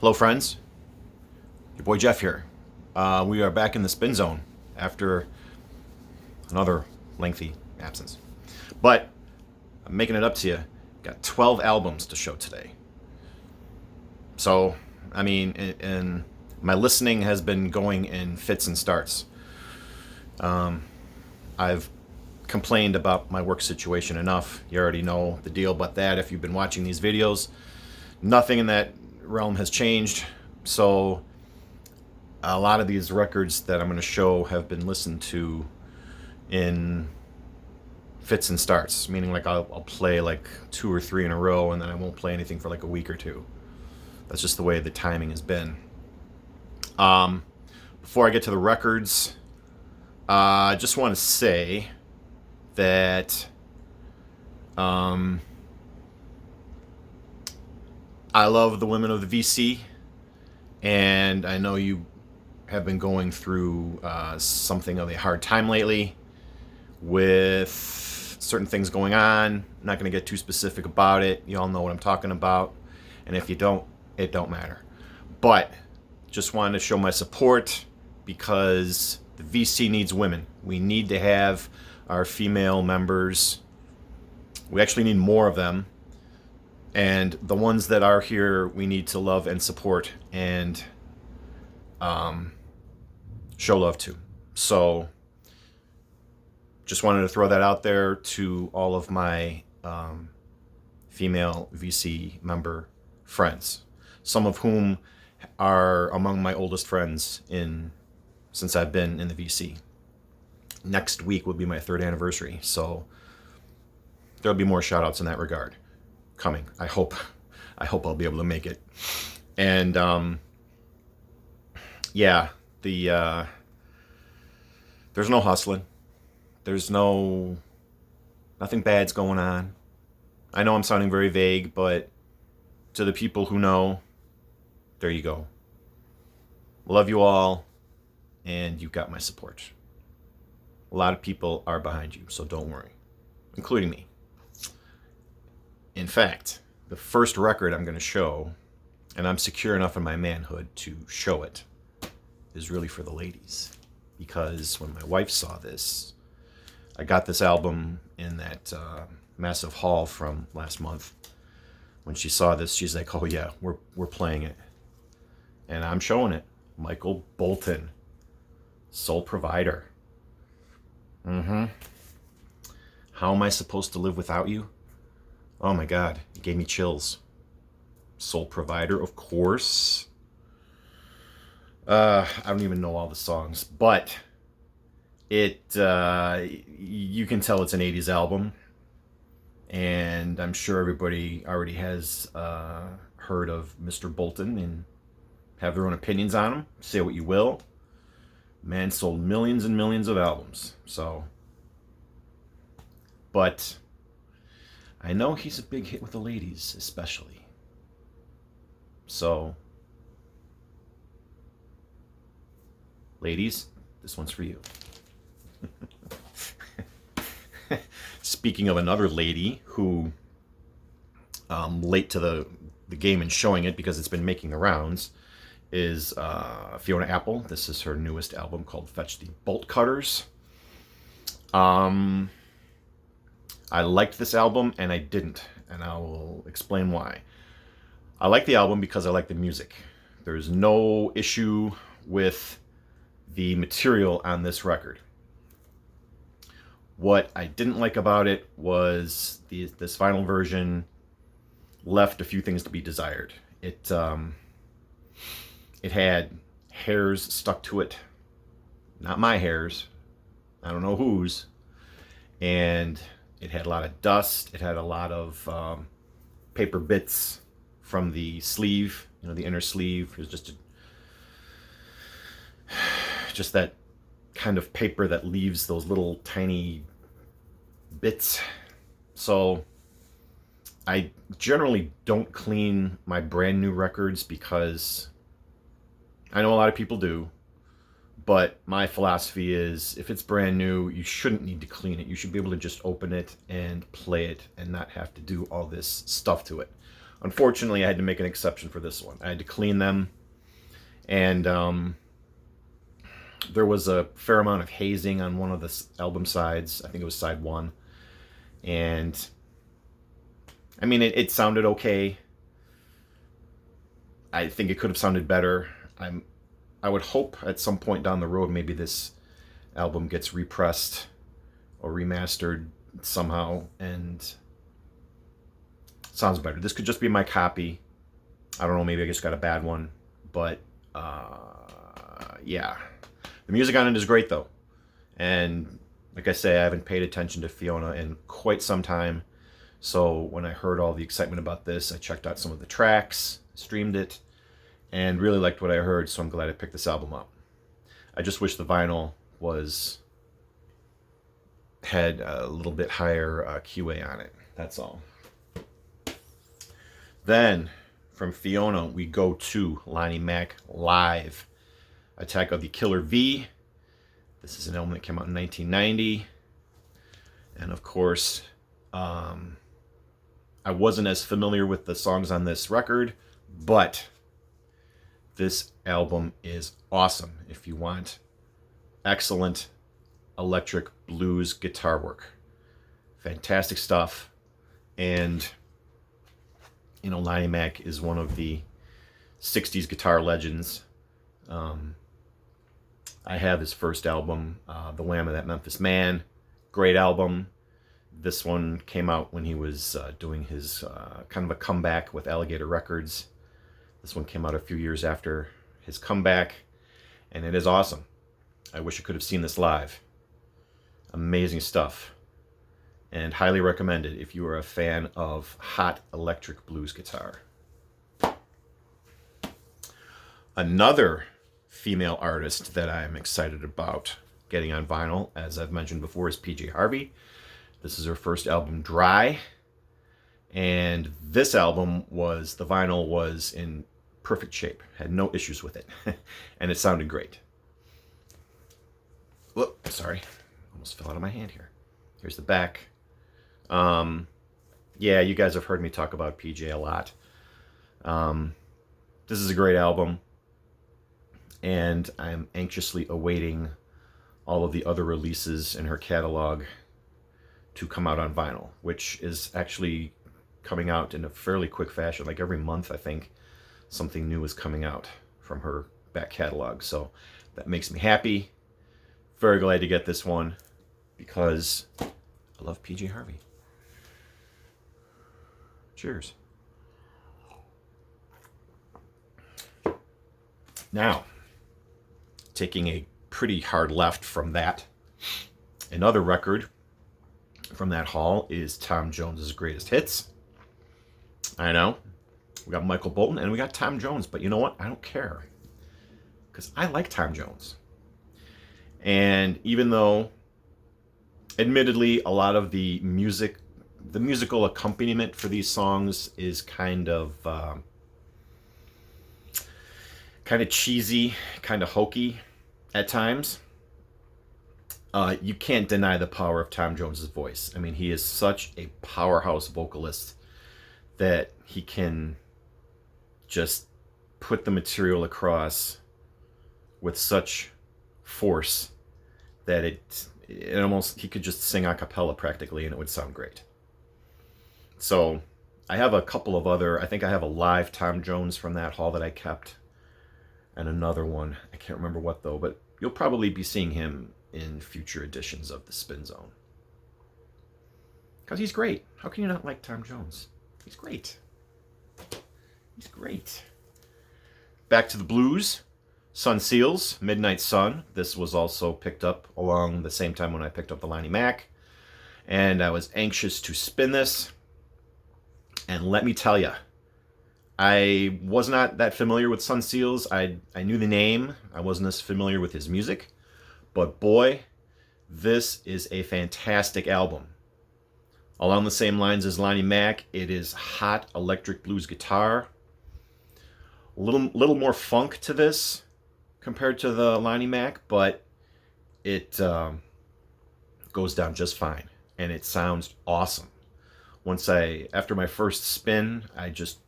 Hello, friends. Your boy Jeff here. We are back in the spin zone after another lengthy absence. But I'm making it up to you. Got 12 albums to show today. So, I mean, and my listening has been going in fits and starts. I've complained about my work situation enough. You already know the deal about that if you've been watching these videos. Nothing in that realm has changed. So a lot of these records that I'm going to show have been listened to in fits and starts, meaning like I'll play like 2 or 3 in a row and then I won't play anything for like a week or two. That's just the way the timing has been. Before I get to the records, I just want to say that I love the women of the VC, and I know you have been going through something of a hard time lately with certain things going on. I'm not going to get too specific about it. You all know what I'm talking about, and if you don't, it don't matter. But just wanted to show my support because the VC needs women. We need to have our female members. We actually need more of them. And the ones that are here, we need to love and support and show love to. So just wanted to throw that out there to all of my female VC member friends, some of whom are among my oldest friends since I've been in the VC. Next week will be my 3rd anniversary, so there'll be more shout outs in that regard coming. I hope I'll be able to make it. And there's no hustling. There's nothing bad's going on. I know I'm sounding very vague, but to the people who know, there you go. Love you all, and you've got my support. A lot of people are behind you, so don't worry, including me. In fact, the first record I'm going to show, and I'm secure enough in my manhood to show it, is really for the ladies. Because when my wife saw this, I got this album in that massive haul from last month. When she saw this, she's like, "Oh yeah, we're playing it," and I'm showing it. Michael Bolton, Soul Provider. How am I supposed to live without you? Oh my God, it gave me chills. Soul Provider, of course. I don't even know all the songs, but you can tell it's an 80s album. And I'm sure everybody already has heard of Mr. Bolton and have their own opinions on him. Say what you will. Man sold millions and millions of albums. But I know he's a big hit with the ladies, especially. So, ladies, this one's for you. Speaking of another lady who, late to the game and showing it because it's been making the rounds, is Fiona Apple. This is her newest album called Fetch the Bolt Cutters. I liked this album and I didn't, and I will explain why. I like the album because I like the music. There's no issue with the material on this record. What I didn't like about it was this final version left a few things to be desired. It had hairs stuck to it, not my hairs, I don't know whose, and it had a lot of dust. It had a lot of paper bits from the sleeve, the inner sleeve. It was just that kind of paper that leaves those little tiny bits. So I generally don't clean my brand new records because I know a lot of people do, but my philosophy is if it's brand new, you shouldn't need to clean it. You should be able to just open it and play it and not have to do all this stuff to it. Unfortunately, I had to make an exception for this one. I had to clean them, and there was a fair amount of hazing on one of the album sides. I think it was side 1. And I mean, it sounded okay. I think it could have sounded better. I would hope at some point down the road maybe this album gets repressed or remastered somehow and sounds better. This could just be my copy. I don't know, maybe I just got a bad one. But yeah. The music on it is great though. And like I say, I haven't paid attention to Fiona in quite some time. So when I heard all the excitement about this, I checked out some of the tracks, streamed it, and really liked what I heard, so I'm glad I picked this album up. I just wish the vinyl had a little bit higher QA on it. That's all. Then, from Fiona, we go to Lonnie Mack Live, Attack of the Killer V. This is an album that came out in 1990. And of course, I wasn't as familiar with the songs on this record, but this album is awesome if you want excellent electric blues guitar work. Fantastic stuff. And, you know, Lonnie Mack is one of the 60s guitar legends. I have his first album, The Wham of That Memphis Man. Great album. This one came out when he was doing his kind of a comeback with Alligator Records. This one came out a few years after his comeback, and it is awesome. I wish I could have seen this live. Amazing stuff. And highly recommended if you are a fan of hot electric blues guitar. Another female artist that I'm excited about getting on vinyl, as I've mentioned before, is PJ Harvey. This is her first album, Dry. And this album the vinyl was in perfect shape. Had no issues with it. And it sounded great. Whoop, sorry. Almost fell out of my hand here. Here's the back. Yeah, you guys have heard me talk about PJ a lot. This is a great album. And I'm anxiously awaiting all of the other releases in her catalog to come out on vinyl, which is actually coming out in a fairly quick fashion. Like every month, I think, something new is coming out from her back catalog. So that makes me happy. Very glad to get this one because I love PJ Harvey. Cheers. Now, taking a pretty hard left from that, another record from that haul is Tom Jones's Greatest Hits. I know. We got Michael Bolton and we got Tom Jones, but you know what? I don't care. Because I like Tom Jones. And even though, admittedly, a lot of the musical accompaniment for these songs is kind of cheesy, kind of hokey at times, you can't deny the power of Tom Jones's voice. I mean, he is such a powerhouse vocalist that he can just put the material across with such force that it almost, he could just sing a cappella practically and it would sound great. So I have a couple of other, I think I have a live Tom Jones from that haul that I kept, and another one, I can't remember what though, but you'll probably be seeing him in future editions of the Spin Zone. Because he's great. How can you not like Tom Jones? He's great. He's great. Back to the blues. Sun Seals, Midnight Sun. This was also picked up along the same time when I picked up the Lonnie Mack. And I was anxious to spin this. And let me tell you, I was not that familiar with Sun Seals. I knew the name. I wasn't as familiar with his music. But boy, this is a fantastic album. Along the same lines as Lonnie Mack, it is hot electric blues guitar. A little more funk to this compared to the Lonnie Mack, but it goes down just fine. And it sounds awesome. After my first spin, I just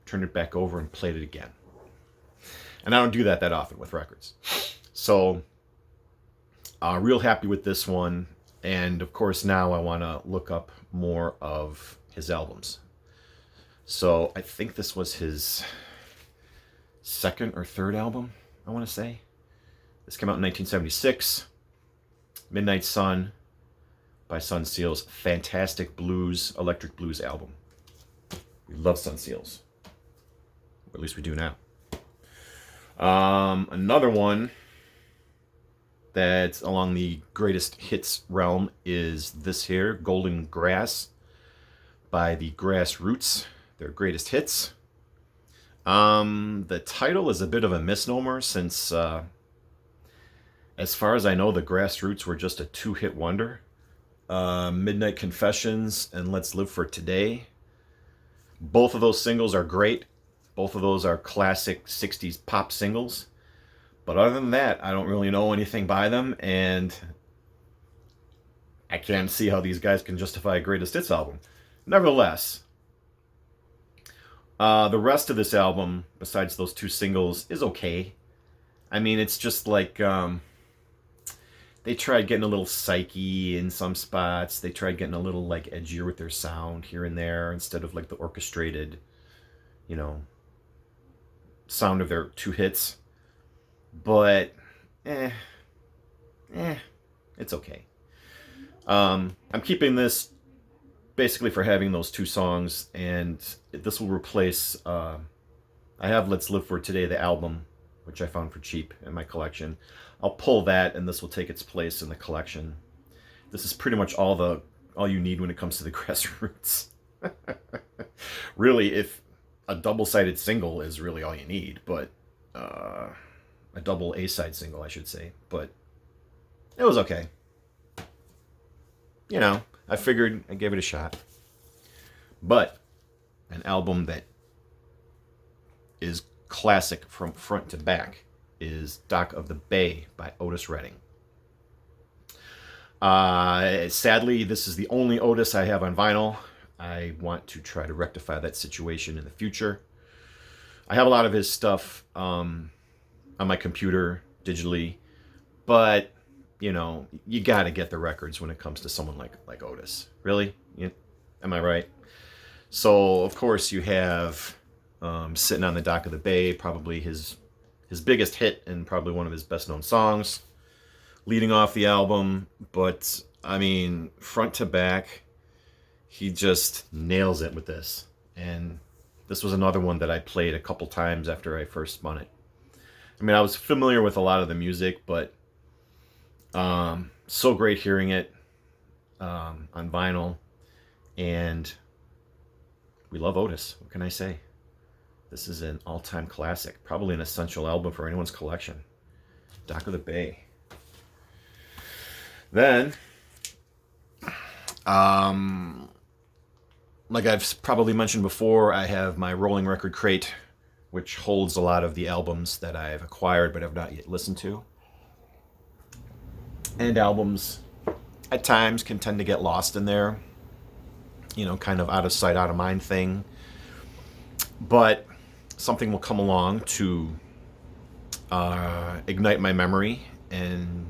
turned it back over, and played it again. And I don't do that often with records. So, real happy with this one. And of course, now I want to look up more of his albums. So I think this was his second or third album, I want to say. This came out in 1976. Midnight Sun by Sun Seals. Fantastic blues, electric blues album. We love Sun Seals. Or at least we do now. Another one that's along the greatest hits realm is this here, Golden Grass by the Grassroots, their greatest hits. The title is a bit of a misnomer since, as far as I know, the Grassroots were just a 2-hit wonder. Midnight Confessions and Let's Live for Today. Both of those singles are great. Both of those are classic 60s pop singles. But other than that, I don't really know anything by them, and I can't see how these guys can justify a greatest hits album. Nevertheless, the rest of this album, besides those 2 singles, is okay. I mean, it's just like, they tried getting a little psyche in some spots. They tried getting a little, like, edgier with their sound here and there, instead of, like, the orchestrated, sound of their 2 hits. But, it's okay. I'm keeping this basically for having those 2 songs, and this will replace, I have Let's Live for Today, the album, which I found for cheap in my collection. I'll pull that, and this will take its place in the collection. This is pretty much all you need when it comes to the Grassroots. Really, if a double-sided single is really all you need, but, a double A-side single, I should say, but it was okay. I figured I gave it a shot. But an album that is classic from front to back is Dock of the Bay by Otis Redding. Sadly, this is the only Otis I have on vinyl. I want to try to rectify that situation in the future. I have a lot of his stuff on my computer digitally, but you got to get the records when it comes to someone like Otis. Really? Am I right? So of course you have Sitting on the Dock of the Bay, probably his biggest hit and probably one of his best known songs, leading off the album. But I mean, front to back, he just nails it with this. And this was another one that I played a couple times after I first spun it. I mean, I was familiar with a lot of the music, but so great hearing it on vinyl. And we love Otis. What can I say? This is an all-time classic. Probably an essential album for anyone's collection. Dock of the Bay. Then, like I've probably mentioned before, I have my rolling record crate, which holds a lot of the albums that I've acquired but have not yet listened to. And albums, at times, can tend to get lost in there. Kind of out of sight, out of mind thing. But something will come along to ignite my memory and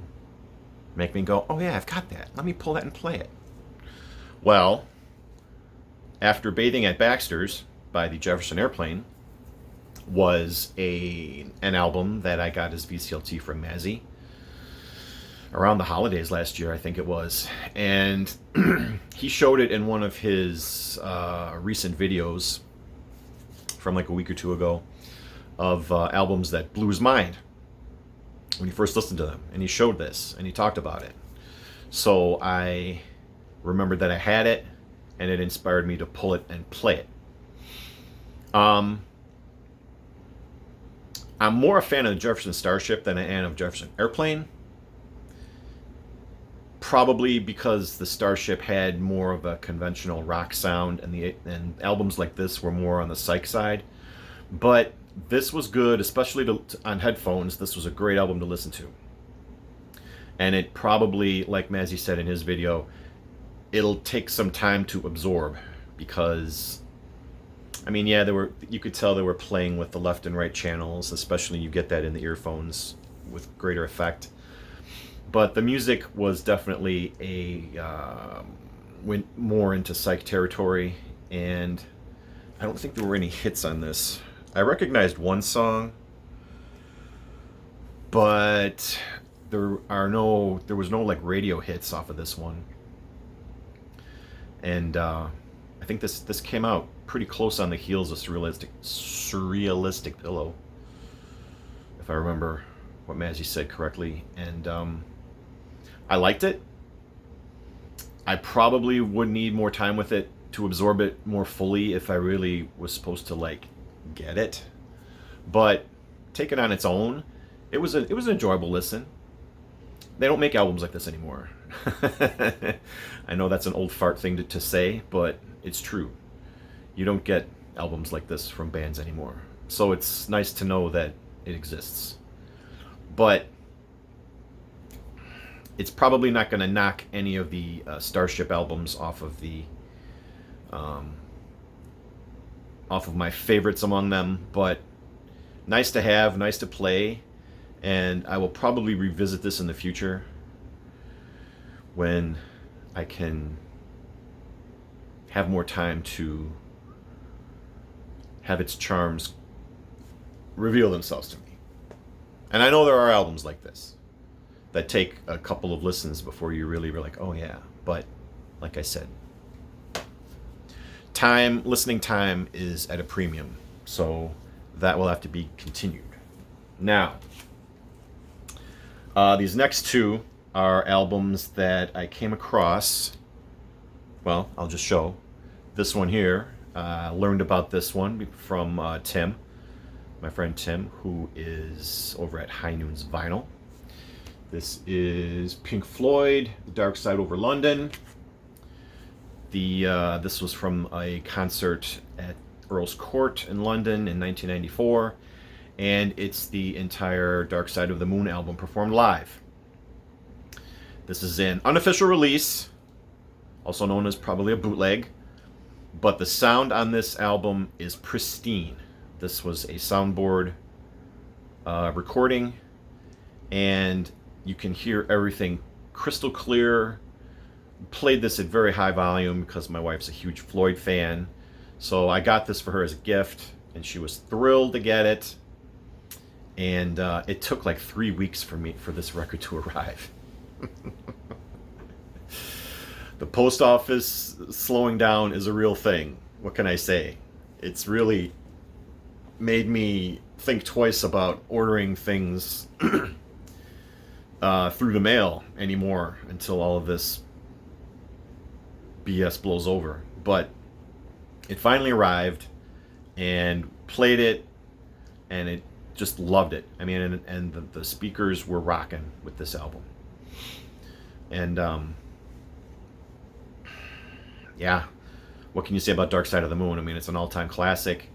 make me go, oh yeah, I've got that. Let me pull that and play it. Well, after Bathing at Baxter's by the Jefferson Airplane was an album that I got as VCLT from Mazzy around the holidays last year, I think it was. And he showed it in one of his recent videos from like a week or two ago of albums that blew his mind when he first listened to them. And he showed this and he talked about it. So I remembered that I had it, and it inspired me to pull it and play it. I'm more a fan of the Jefferson Starship than I am of Jefferson Airplane. Probably because the Starship had more of a conventional rock sound, and albums like this were more on the psych side. But this was good, especially on headphones. This was a great album to listen to. And it probably, like Mazzy said in his video, it'll take some time to absorb, because I mean, yeah, you could tell they were playing with the left and right channels, especially you get that in the earphones with greater effect. But the music was definitely went more into psych territory, and I don't think there were any hits on this. I recognized one song, but there was no like radio hits off of this one. And I think this came out pretty close on the heels of Surrealistic Pillow, if I remember what Mazzy said correctly. And I liked it. I probably would need more time with it to absorb it more fully if I really was supposed to like get it. But take it on its own, it was an enjoyable listen. They don't make albums like this anymore. I know that's an old fart thing to say, but it's true. You don't get albums like this from bands anymore. So it's nice to know that it exists. But it's probably not going to knock any of the Starship albums off of my favorites among them. But nice to have, nice to play, and I will probably revisit this in the future when I can have more time to have its charms reveal themselves to me. And I know there are albums like this that take a couple of listens before you really are like, oh yeah. But like I said, listening time is at a premium, so that will have to be continued. Now, these next two are albums that I came across. Well, I'll just show this one here. Learned about this one from Tim, my friend Tim, who is over at High Noon's Vinyl. This is Pink Floyd, The Dark Side Over London. This was from a concert at Earl's Court in London in 1994, and it's the entire Dark Side of the Moon album performed live. This is an unofficial release, also known as probably a bootleg, but the sound on this album is pristine. This was a soundboard recording, and you can hear everything crystal clear. Played this at very high volume because my wife's a huge Floyd fan, so I got this for her as a gift, and she was thrilled to get it. And it took like 3 weeks for this record to arrive. The post office slowing down is a real thing. What can I say? It's really made me think twice about ordering things through the mail anymore until all of this BS blows over. But it finally arrived, and played it, and it just loved it. I mean, and the speakers were rocking with this album. And yeah, what can you say about Dark Side of the Moon? I mean, it's an all-time classic.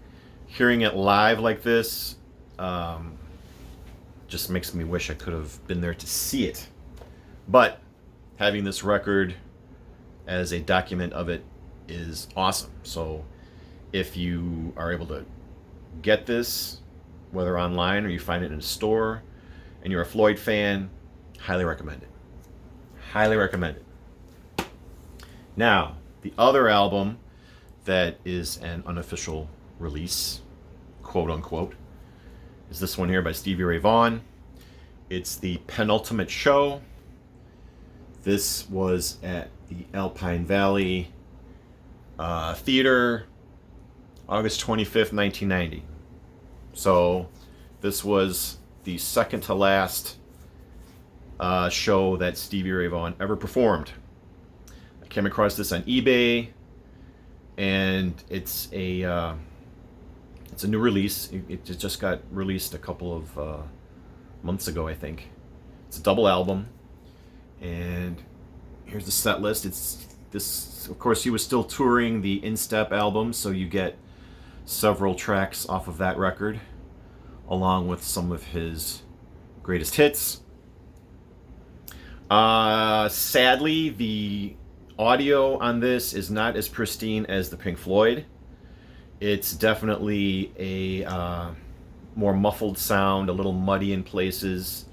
Hearing it live like this just makes me wish I could have been there to see it. But having this record as a document of it is awesome. So if you are able to get this, whether online or you find it in a store, and you're a Floyd fan, highly recommend it. Highly recommend it. Now, the other album that is an unofficial release, quote unquote, is this one here by Stevie Ray Vaughan. It's the Penultimate Show. This was at the Alpine Valley Theater, August 25th, 1990. So this was the second to last show that Stevie Ray Vaughan ever performed. I came across this on eBay, and it's a new release. It just got released a couple of months ago, I think. It's a double album, and here's the set list. It's this, of course, he was still touring the In Step album, so you get several tracks off of that record, along with some of his greatest hits. Sadly, the audio on this is not as pristine as the Pink Floyd. It's definitely a more muffled sound, a little muddy in places.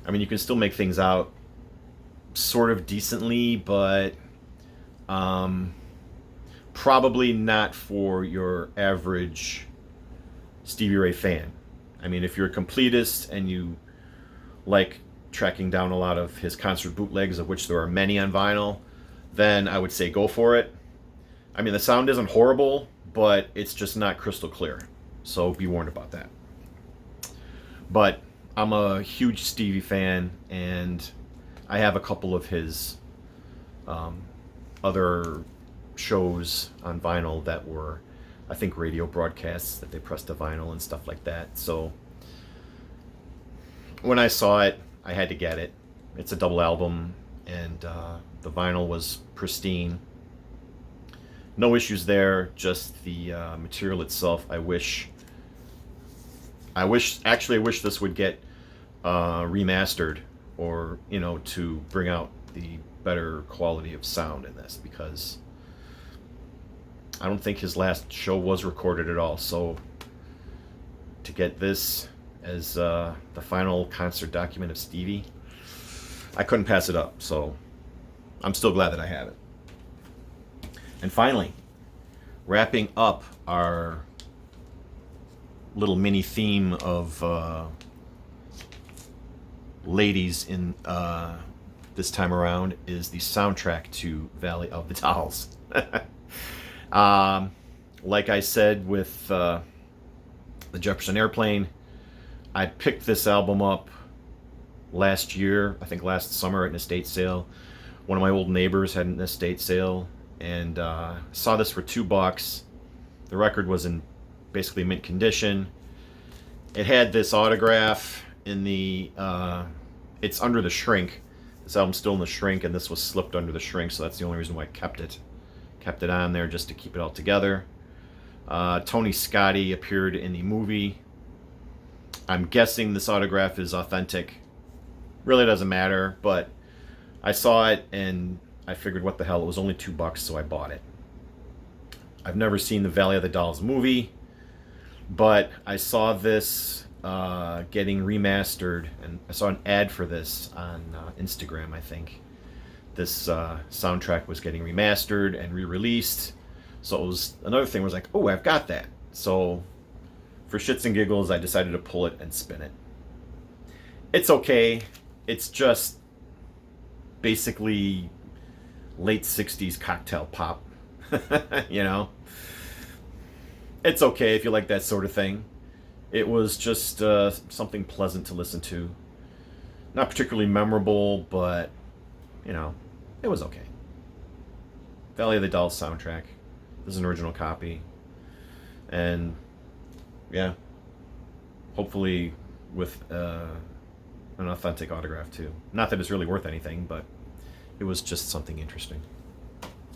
I mean, you can still make things out sort of decently, but probably not for your average Stevie Ray fan. I mean, if you're a completist and you like tracking down a lot of his concert bootlegs, of which there are many on vinyl, then I would say go for it. I mean, the sound isn't horrible, but it's just not crystal clear. So be warned about that. But I'm a huge Stevie fan, and I have a couple of his other shows on vinyl that were, I think, radio broadcasts that they pressed to vinyl and stuff like that. So when I saw it, I had to get it. It's a double album, and the vinyl was pristine. No issues there, just the material itself. I wish this would get remastered, or, you know, to bring out the better quality of sound in this, because I don't think his last show was recorded at all. So to get this as the final concert document of Stevie, I couldn't pass it up. So I'm still glad that I have it. And finally, wrapping up our little mini theme of ladies in this time around, is the soundtrack to Valley of the Dolls. Like I said with the Jefferson Airplane, I picked this album up last year, I think last summer, at an estate sale. One of my old neighbors had an estate sale, and saw this for $2. The record was in basically mint condition. It had this autograph in the it's under the shrink. This album's still in the shrink, and this was slipped under the shrink, so that's the only reason why I kept it on there, just to keep it all together. Tony Scotti appeared in the movie. I'm guessing this autograph is authentic. Really doesn't matter, but I saw it and I figured, what the hell, it was only $2, so I bought it. I've never seen the Valley of the Dolls movie, but I saw this getting remastered, and I saw an ad for this on Instagram, I think. This soundtrack was getting remastered and re-released, so it was another thing. Was like, oh, I've got that. So for shits and giggles, I decided to pull it and spin it. It's okay. It's just basically late 60s cocktail pop. You know, it's okay if you like that sort of thing. It was just something pleasant to listen to. Not particularly memorable, but, you know, it was okay. Valley of the Dolls soundtrack. This is an original copy. And, yeah, hopefully with an authentic autograph, too. Not that it's really worth anything, but it was just something interesting.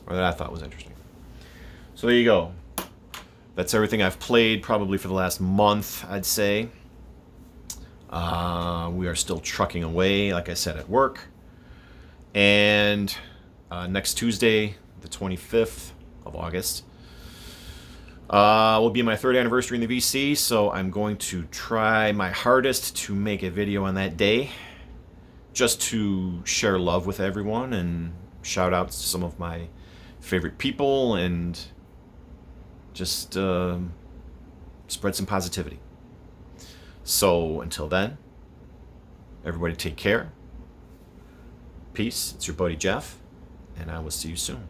Or that I thought was interesting. So there you go. That's everything I've played probably for the last month, I'd say. We are still trucking away, like I said, at work. And next Tuesday, the 25th of August, will be my 3rd anniversary in the VC, so I'm going to try my hardest to make a video on that day, just to share love with everyone and shout out to some of my favorite people and just spread some positivity. So until then, everybody take care. Peace. It's your buddy Jeff, and I will see you soon.